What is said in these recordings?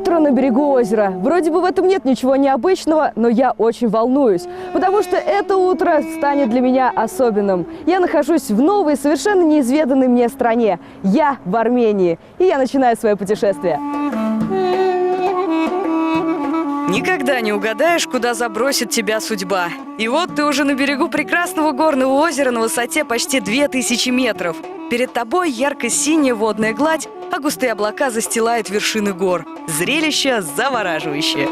Утро на берегу озера. Вроде бы в этом нет ничего необычного, но я очень волнуюсь, потому что это утро станет для меня особенным. Я нахожусь в новой, совершенно неизведанной мне стране. Я в Армении, и я начинаю свое путешествие. Никогда не угадаешь, куда забросит тебя судьба. И вот ты уже на берегу прекрасного горного озера на высоте почти 2000 метров. Перед тобой ярко-синяя водная гладь, а густые облака застилают вершины гор. Зрелище завораживающее.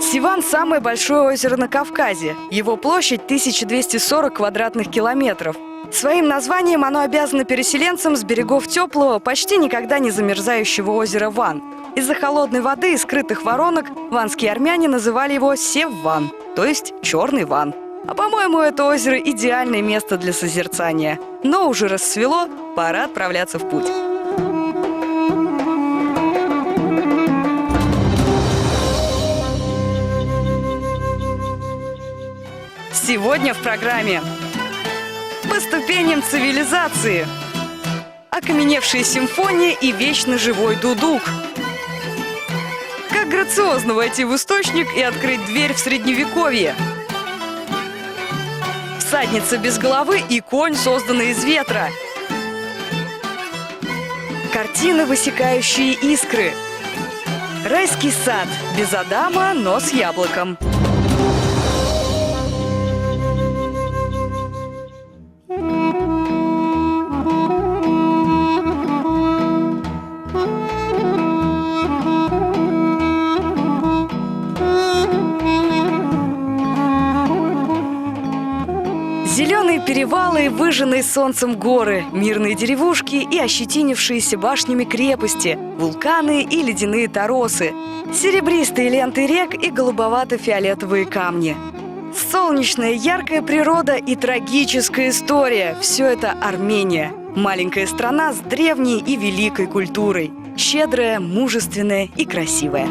Сиван – самое большое озеро на Кавказе. Его площадь 1240 квадратных километров. Своим названием оно обязано переселенцам с берегов теплого, почти никогда не замерзающего озера Ван. Из-за холодной воды и скрытых воронок ванские армяне называли его Сев-Ван, то есть Черный Ван. А по-моему, это озеро – идеальное место для созерцания. Но уже рассвело, пора отправляться в путь. Сегодня в программе по ступеням цивилизации, окаменевшая симфония и вечно живой дудук. Как грациозно войти в источник и открыть дверь в средневековье. Всадница без головы и конь, созданный из ветра. Картины, высекающие искры. Райский сад без Адама, но с яблоком. Зеленые перевалы, выжженные солнцем горы, мирные деревушки и ощетинившиеся башнями крепости, вулканы и ледяные торосы, серебристые ленты рек и голубовато-фиолетовые камни. Солнечная, яркая природа и трагическая история – все это Армения. Маленькая страна с древней и великой культурой. Щедрая, мужественная и красивая.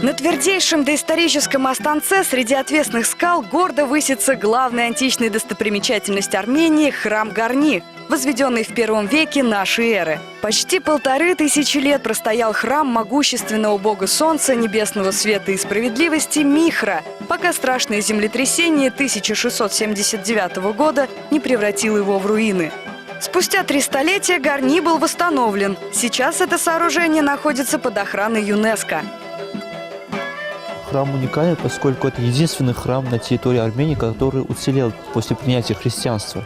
На твердейшем доисторическом Останце среди отвесных скал гордо высится главная античная достопримечательность Армении – храм Гарни, возведенный в первом веке нашей эры. Почти 1500 лет простоял храм могущественного бога солнца, небесного света и справедливости Михра, пока страшное землетрясение 1679 года не превратило его в руины. Спустя 3 столетия Гарни был восстановлен. Сейчас это сооружение находится под охраной ЮНЕСКО. Храм уникален, поскольку это единственный храм на территории Армении, который уцелел после принятия христианства.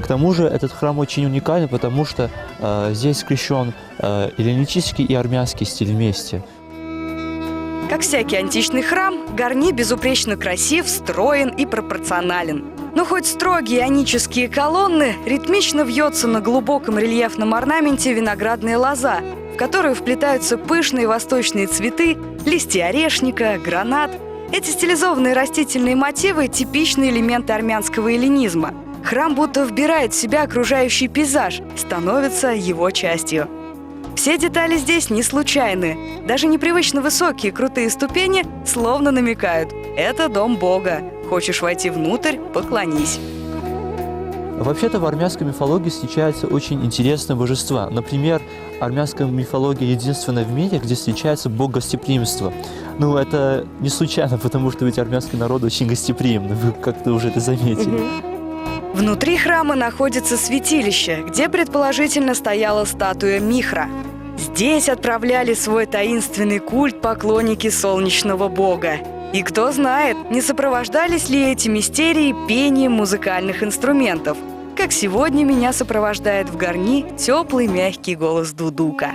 К тому же этот храм очень уникален, потому что здесь скрещен эллинистический и армянский стиль вместе. Как всякий античный храм, Гарни безупречно красив, строен и пропорционален. Но хоть строгие ионические колонны, ритмично вьется на глубоком рельефном орнаменте виноградная лоза, в которую вплетаются пышные восточные цветы, листья орешника, гранат. Эти стилизованные растительные мотивы – типичные элементы армянского эллинизма. Храм будто вбирает в себя окружающий пейзаж, становится его частью. Все детали здесь не случайны. Даже непривычно высокие крутые ступени словно намекают – это дом Бога. Хочешь войти внутрь – поклонись. Вообще-то в армянской мифологии встречаются очень интересные божества. Например, армянская мифология единственная в мире, где встречается бог гостеприимства. Ну, это не случайно, потому что ведь армянский народ очень гостеприимный, вы как-то уже это заметили. Внутри храма находится святилище, где предположительно стояла статуя Михра. Здесь отправляли свой таинственный культ поклонники солнечного бога. И кто знает, не сопровождались ли эти мистерии пением музыкальных инструментов, как сегодня меня сопровождает в Гарни теплый мягкий голос дудука.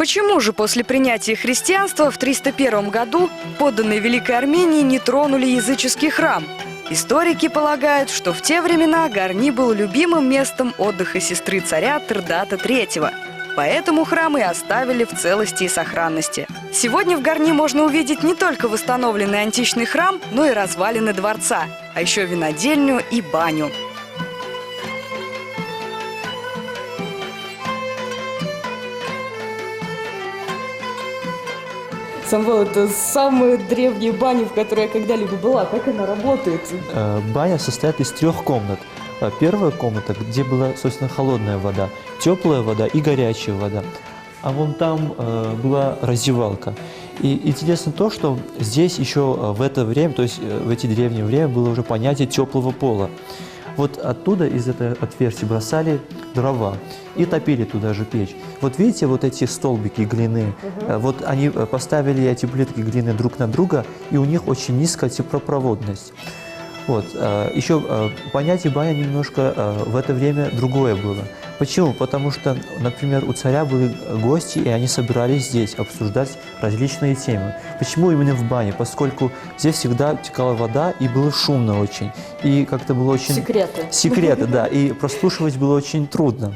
почему же после принятия христианства в 301 году подданные Великой Армении не тронули языческий храм? Историки полагают, что в те времена Гарни был любимым местом отдыха сестры царя Тердата III. Поэтому храм и оставили в целости и сохранности. Сегодня в Гарни можно увидеть не только восстановленный античный храм, но и развалины дворца, а еще винодельню и баню. Самвел, это самая древняя баня, в которой я когда-либо была. Как она работает? Баня состоит из 3 комнат. Первая комната, где была, собственно, холодная вода, теплая вода и горячая вода. А вон там была раздевалка. И интересно то, что здесь еще в это время, то есть в эти древние время, было уже понятие теплого пола. Вот оттуда, из этого отверстия, бросали дрова и топили туда же печь. Вот видите, вот эти столбики глины, вот они поставили эти плитки глины друг на друга, и у них очень низкая теплопроводность. Вот. Еще понятие баня немножко в это время другое было. Почему? Потому что, например, у царя были гости, и они собирались здесь обсуждать различные темы. Почему именно в бане? Поскольку здесь всегда текала вода, и было шумно очень. И как-то было очень... Секреты. Секреты, да. И прослушивать было очень трудно.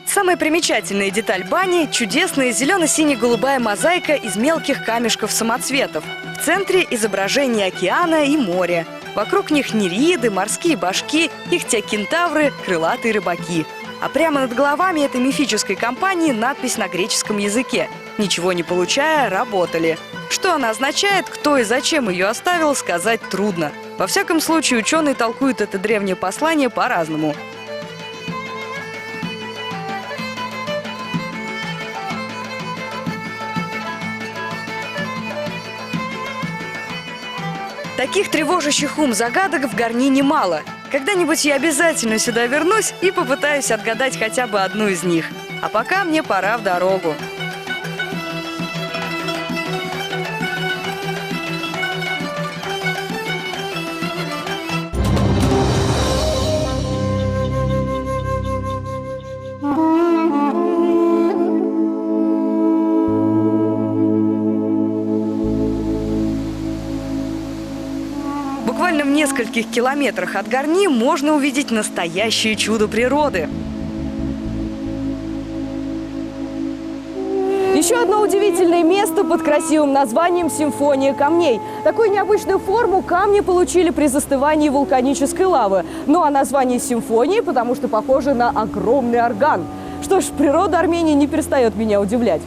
Самая примечательная деталь бани – чудесная зелено-сине-голубая мозаика из мелких камешков-самоцветов. В центре изображение океана и моря. Вокруг них нереиды, морские башки, ихтиокентавры, крылатые рыбаки. А прямо над головами этой мифической компании надпись на греческом языке. Ничего не получая, работали. Что она означает, кто и зачем ее оставил, сказать трудно. Во всяком случае, ученые толкуют это древнее послание по-разному. Таких тревожащих ум загадок в Гарни немало. Когда-нибудь я обязательно сюда вернусь и попытаюсь отгадать хотя бы одну из них. А пока мне пора в дорогу. Буквально в нескольких километрах от Гарни можно увидеть настоящее чудо природы. Еще одно удивительное место под красивым названием «Симфония камней». Такую необычную форму камни получили при застывании вулканической лавы. Ну а название «Симфонии», потому что похоже на огромный орган. Что ж, природа Армении не перестает меня удивлять.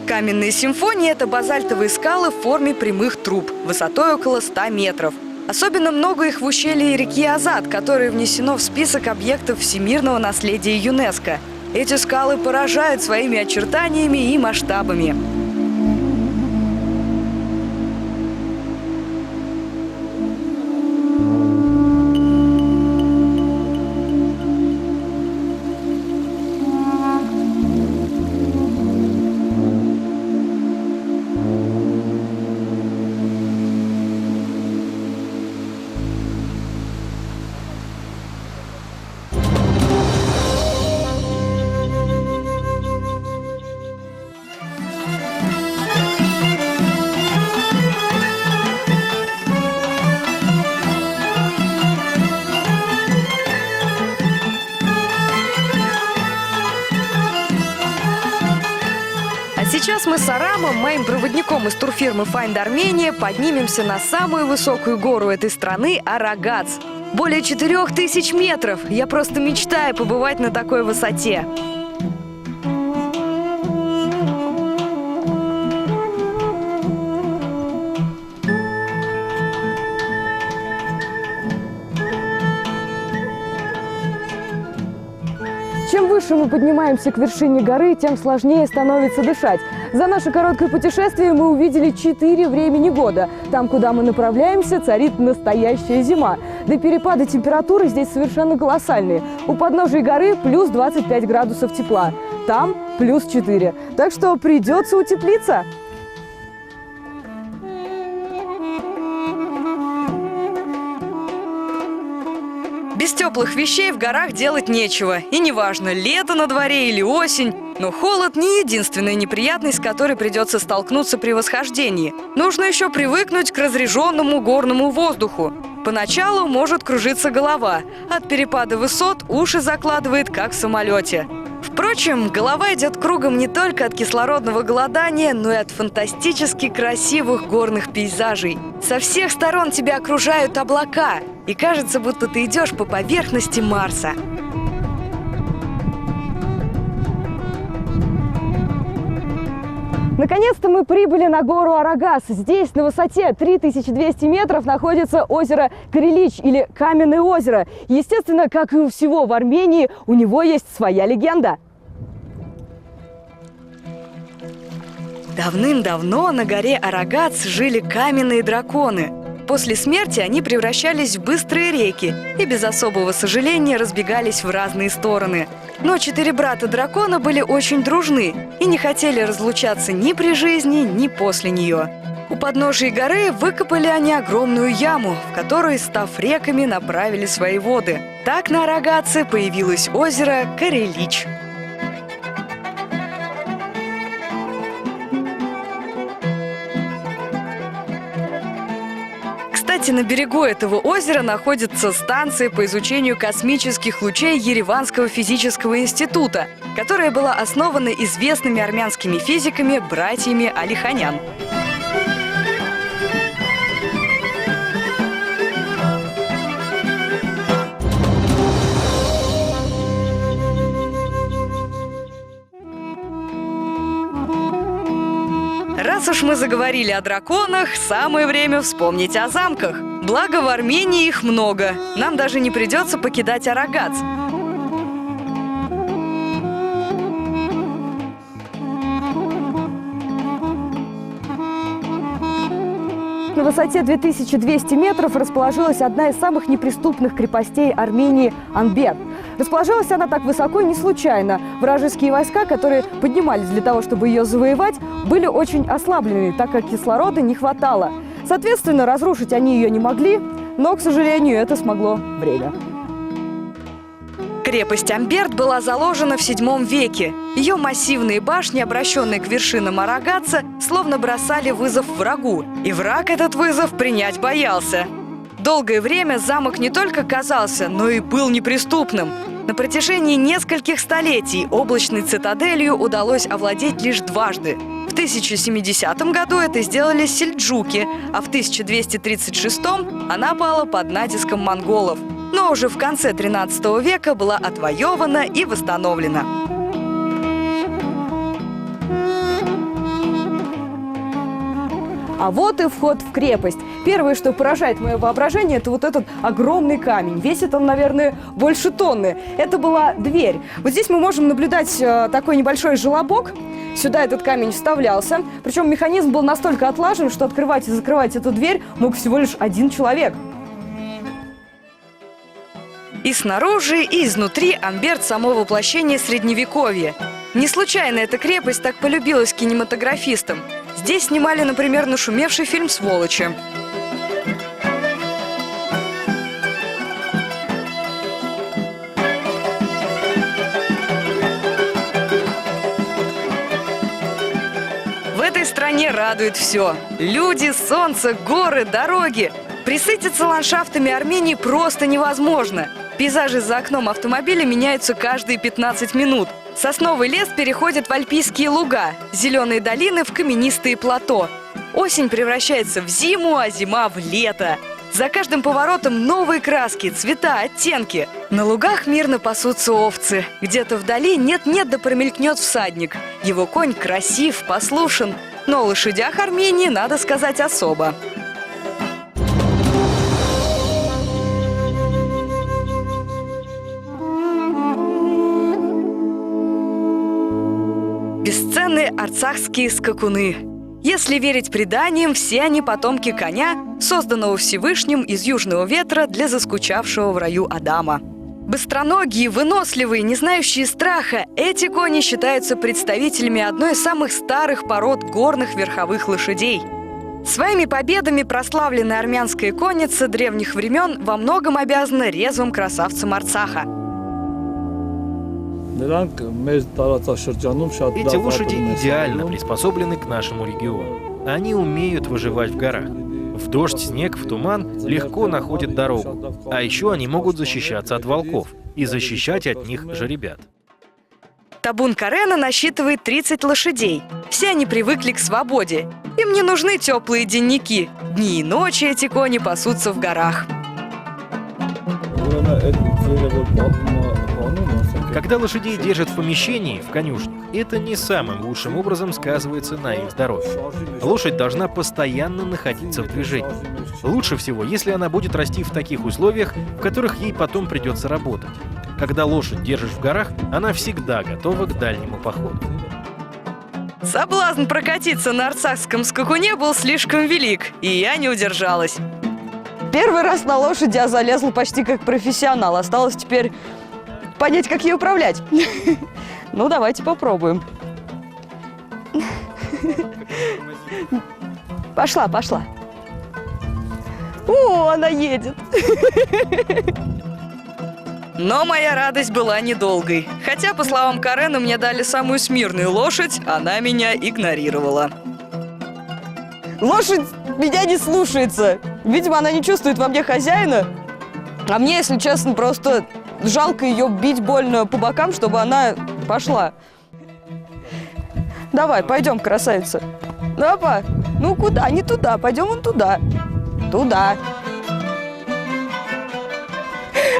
Каменные симфонии – это базальтовые скалы в форме прямых труб, высотой около 100 метров. Особенно много их в ущелье реки Азат, которое внесено в список объектов всемирного наследия ЮНЕСКО. Эти скалы поражают своими очертаниями и масштабами. Сейчас мы с Арамом, моим проводником из турфирмы Find Armenia, поднимемся на самую высокую гору этой страны – Арагац. Более 4000 метров! Я просто мечтаю побывать на такой высоте. Чем выше мы поднимаемся к вершине горы, тем сложнее становится дышать. За наше короткое путешествие мы увидели 4 времени года. Там, куда мы направляемся, царит настоящая зима. Да перепады температуры здесь совершенно колоссальные. У подножия горы плюс 25 градусов тепла. Там плюс 4. Так что придется утеплиться. теплых вещей в горах делать нечего. И неважно, лето на дворе или осень. Но холод не единственная неприятность, с которой придется столкнуться при восхождении. Нужно еще привыкнуть к разреженному горному воздуху. Поначалу может кружиться голова. От перепада высот уши закладывает, как в самолете. Впрочем, голова идет кругом не только от кислородного голодания, но и от фантастически красивых горных пейзажей. Со всех сторон тебя окружают облака, и кажется, будто ты идешь по поверхности Марса. Наконец-то мы прибыли на гору Арагас. Здесь, на высоте 3200 метров, находится озеро Карелич или Каменное озеро. Естественно, как и у всего в Армении, у него есть своя легенда. Давным-давно на горе Арагац жили каменные драконы. После смерти они превращались в быстрые реки и без особого сожаления разбегались в разные стороны. Но 4 брата-дракона были очень дружны и не хотели разлучаться ни при жизни, ни после нее. У подножия горы выкопали они огромную яму, в которую, став реками, направили свои воды. Так на Арагаце появилось озеро Карелич. Кстати, на берегу этого озера находится станция по изучению космических лучей Ереванского физического института, которая была основана известными армянскими физиками братьями Алиханян. Раз уж мы заговорили о драконах, самое время вспомнить о замках. Благо, в Армении их много. Нам даже не придется покидать Арагац. На высоте 2200 метров расположилась одна из самых неприступных крепостей Армении – Анбер. Расположилась она так высоко не случайно. Вражеские войска, которые поднимались для того, чтобы ее завоевать, были очень ослаблены, так как кислорода не хватало. Соответственно, разрушить они ее не могли, но, к сожалению, это смогло время. Крепость Амберт была заложена в VII веке. Ее массивные башни, обращенные к вершинам Арагаца, словно бросали вызов врагу. И враг этот вызов принять боялся. Долгое время замок не только казался, но и был неприступным. На протяжении нескольких столетий облачной цитаделью удалось овладеть лишь дважды. В 1070 году это сделали сельджуки, а в 1236 она пала под натиском монголов. Но уже в конце XIII века была отвоевана и восстановлена. А вот и вход в крепость. Первое, что поражает мое воображение, это вот этот огромный камень. Весит он, наверное, больше тонны. Это была дверь. Вот здесь мы можем наблюдать такой небольшой желобок. Сюда этот камень вставлялся. Причем механизм был настолько отлажен, что открывать и закрывать эту дверь мог всего лишь один человек. И снаружи, и изнутри Амберт – само воплощение Средневековья. Не случайно эта крепость так полюбилась кинематографистам. Здесь снимали, например, нашумевший фильм «Сволочи». В этой стране радует все. Люди, солнце, горы, дороги. Присытиться ландшафтами Армении просто невозможно. Пейзажи за окном автомобиля меняются каждые 15 минут. Сосновый лес переходит в альпийские луга, зеленые долины в каменистые плато. Осень превращается в зиму, а зима в лето. За каждым поворотом новые краски, цвета, оттенки. На лугах мирно пасутся овцы. Где-то вдали нет-нет да промелькнет всадник. Его конь красив, послушен. Но о лошадях Армении надо сказать особо. Бесценные арцахские скакуны. Если верить преданиям, все они потомки коня, созданного Всевышним из южного ветра для заскучавшего в раю Адама. Быстроногие, выносливые, не знающие страха, эти кони считаются представителями одной из самых старых пород горных верховых лошадей. Своими победами прославленная армянская конница древних времен во многом обязана резвым красавцам Арцаха. Эти лошади идеально приспособлены к нашему региону. Они умеют выживать в горах. В дождь, снег, в туман легко находят дорогу. А еще они могут защищаться от волков и защищать от них жеребят. Табун Карена насчитывает 30 лошадей. Все они привыкли к свободе. Им не нужны теплые денники. Дни и ночи эти кони пасутся в горах. Когда лошадей держат в помещении, в конюшне, это не самым лучшим образом сказывается на их здоровье. Лошадь должна постоянно находиться в движении. Лучше всего, если она будет расти в таких условиях, в которых ей потом придется работать. Когда лошадь держишь в горах, она всегда готова к дальнему походу. Соблазн прокатиться на арцахском скакуне был слишком велик, и я не удержалась. Первый раз на лошади я залезла почти как профессионал. Осталось теперь понять, как ей управлять. Ну, давайте попробуем. Пошла, пошла. О, она едет. Но моя радость была недолгой. Хотя, по словам Карена, мне дали самую смирную лошадь, она меня игнорировала. Лошадь меня не слушается. Видимо, она не чувствует во мне хозяина. А мне, если честно, просто жалко ее бить больно по бокам, чтобы она пошла. Давай, пойдем, красавица. Опа, ну куда? Не туда, пойдем вон туда. Туда.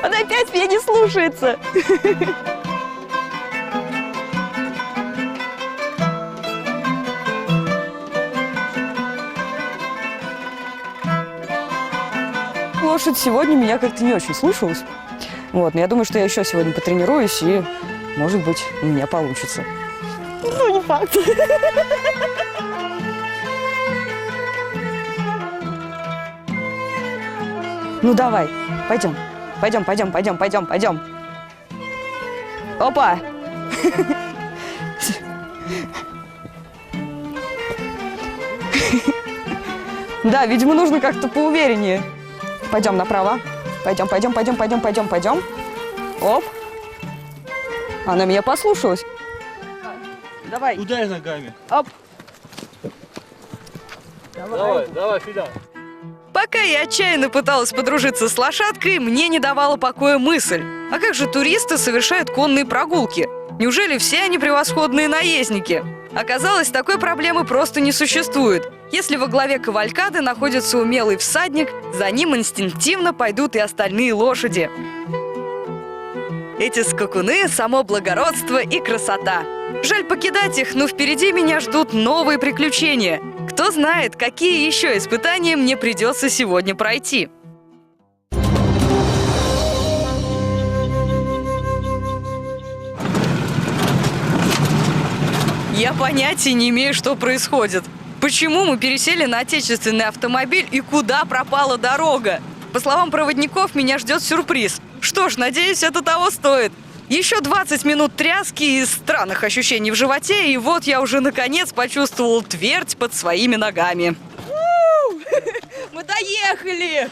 Она опять меня не слушается. Лошадь сегодня меня как-то не очень слушалась. Вот, но я думаю, что я еще сегодня потренируюсь, и, может быть, у меня получится. Ну, не факт. Ну, давай, пойдем. Пойдем. Опа! Да, видимо, нужно как-то поувереннее. Пойдем направо. Пойдем. Оп. Она меня послушалась. Давай. Ударь ногами. Оп. Давай, Филя. Пока я отчаянно пыталась подружиться с лошадкой, мне не давала покоя мысль. А как же туристы совершают конные прогулки? Неужели все они превосходные наездники? Оказалось, такой проблемы просто не существует. Если во главе кавалькады находится умелый всадник, за ним инстинктивно пойдут и остальные лошади. Эти скакуны – само благородство и красота. Жаль покидать их, но впереди меня ждут новые приключения. Кто знает, какие еще испытания мне придется сегодня пройти. Я понятия не имею, что происходит. Почему мы пересели на отечественный автомобиль и куда пропала дорога? По словам проводников, меня ждет сюрприз. Что ж, надеюсь, это того стоит. Еще 20 минут тряски и странных ощущений в животе, и вот я уже наконец почувствовал твердь под своими ногами. Мы доехали!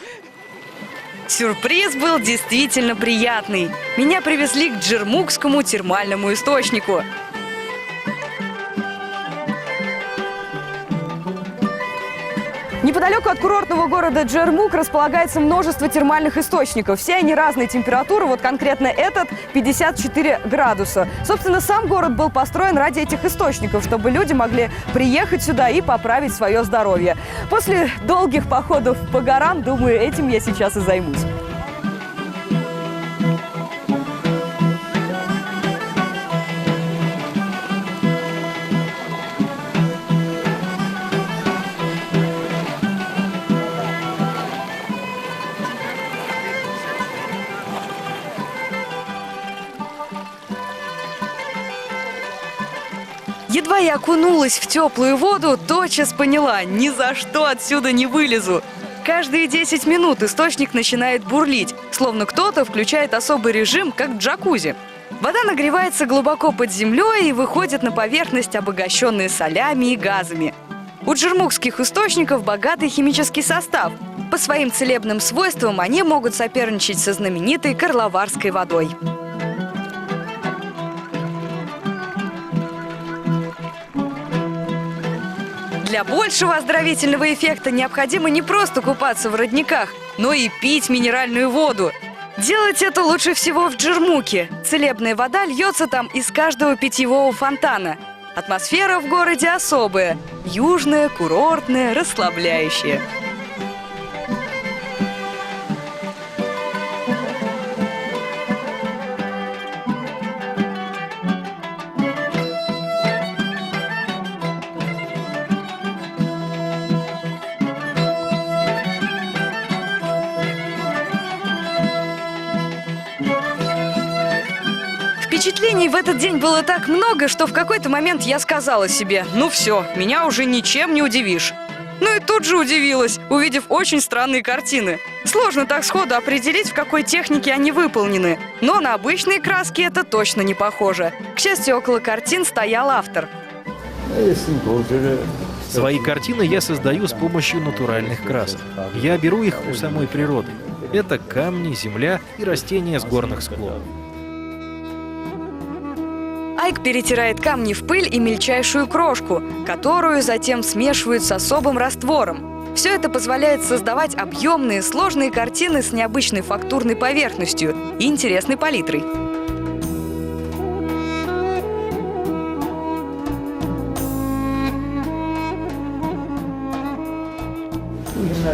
Сюрприз был действительно приятный. Меня привезли к Джермукскому термальному источнику. Неподалеку от курортного города Джермук располагается множество термальных источников. Все они разной температуры, вот конкретно этот 54 градуса. Собственно, сам город был построен ради этих источников, чтобы люди могли приехать сюда и поправить свое здоровье. После долгих походов по горам, думаю, этим я сейчас и займусь. Едва я окунулась в теплую воду, тотчас поняла, ни за что отсюда не вылезу. Каждые 10 минут источник начинает бурлить, словно кто-то включает особый режим, как в джакузи. Вода нагревается глубоко под землей и выходит на поверхность, обогащенная солями и газами. У джермукских источников богатый химический состав. По своим целебным свойствам они могут соперничать со знаменитой Карловарской водой. Для большего оздоровительного эффекта необходимо не просто купаться в родниках, но и пить минеральную воду. Делать это лучше всего в Джермуке. Целебная вода льется там из каждого питьевого фонтана. Атмосфера в городе особая – южная, курортная, расслабляющая. Впечатлений в этот день было так много, что в какой-то момент я сказала себе: ну все, меня уже ничем не удивишь. Ну и тут же удивилась, увидев очень странные картины. Сложно так сходу определить, в какой технике они выполнены, но на обычные краски это точно не похоже. К счастью, около картин стоял автор. Свои картины я создаю с помощью натуральных красок. Я беру их у самой природы. Это камни, земля и растения с горных склонов. Айк перетирает камни в пыль и мельчайшую крошку, которую затем смешивают с особым раствором. Все это позволяет создавать объемные, сложные картины с необычной фактурной поверхностью и интересной палитрой.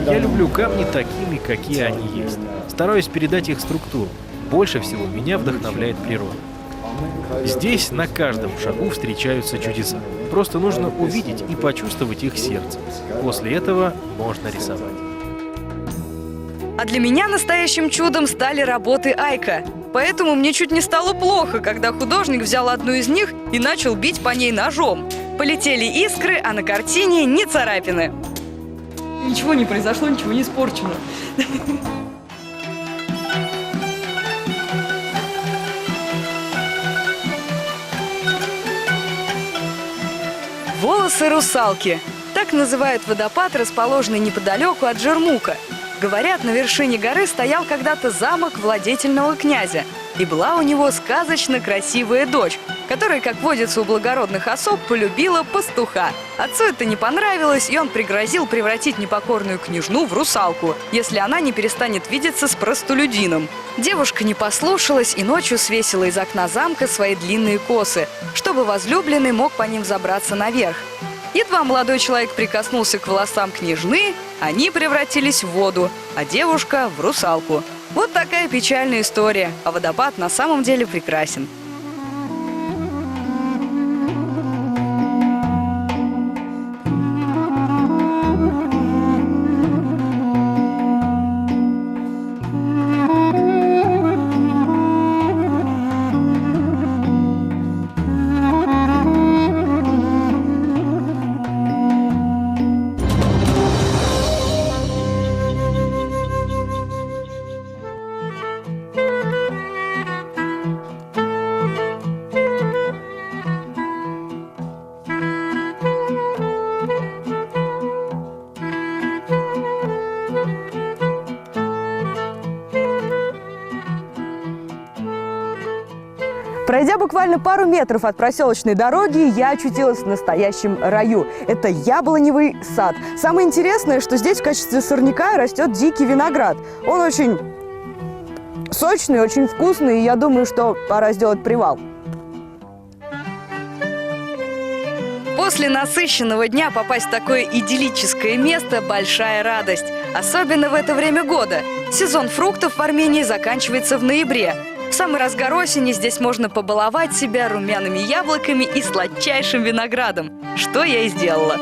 Я люблю камни такими, какие они есть. Стараюсь передать их структуру. Больше всего меня вдохновляет природа. Здесь на каждом шагу встречаются чудеса. Просто нужно увидеть и почувствовать их сердцем. После этого можно рисовать. А для меня настоящим чудом стали работы Айка. Поэтому мне чуть не стало плохо, когда художник взял одну из них и начал бить по ней ножом. Полетели искры, а на картине ни царапины. Ничего не произошло, ничего не испорчено. Волосы русалки. Так называют водопад, расположенный неподалеку от Джермука. Говорят, на вершине горы стоял когда-то замок владетельного князя. И была у него сказочно красивая дочь, которая, как водится у благородных особ, полюбила пастуха. Отцу это не понравилось, и он пригрозил превратить непокорную княжну в русалку, если она не перестанет видеться с простолюдином. Девушка не послушалась и ночью свесила из окна замка свои длинные косы, чтобы возлюбленный мог по ним забраться наверх. Едва молодой человек прикоснулся к волосам княжны, они превратились в воду, а девушка – в русалку. Вот такая печальная история, а водопад на самом деле прекрасен. Пройдя буквально пару метров от проселочной дороги, я очутилась в настоящем раю. Это яблоневый сад. Самое интересное, что здесь в качестве сорняка растет дикий виноград. Он очень сочный, очень вкусный, и я думаю, что пора сделать привал. После насыщенного дня попасть в такое идиллическое место – большая радость. Особенно в это время года. Сезон фруктов в Армении заканчивается в ноябре. В самый разгар осени здесь можно побаловать себя румяными яблоками и сладчайшим виноградом, что я и сделала.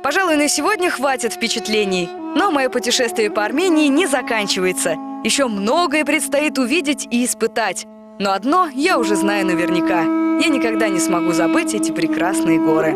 Пожалуй, на сегодня хватит впечатлений. Но мое путешествие по Армении не заканчивается. Еще многое предстоит увидеть и испытать. Но одно я уже знаю наверняка. Я никогда не смогу забыть эти прекрасные горы.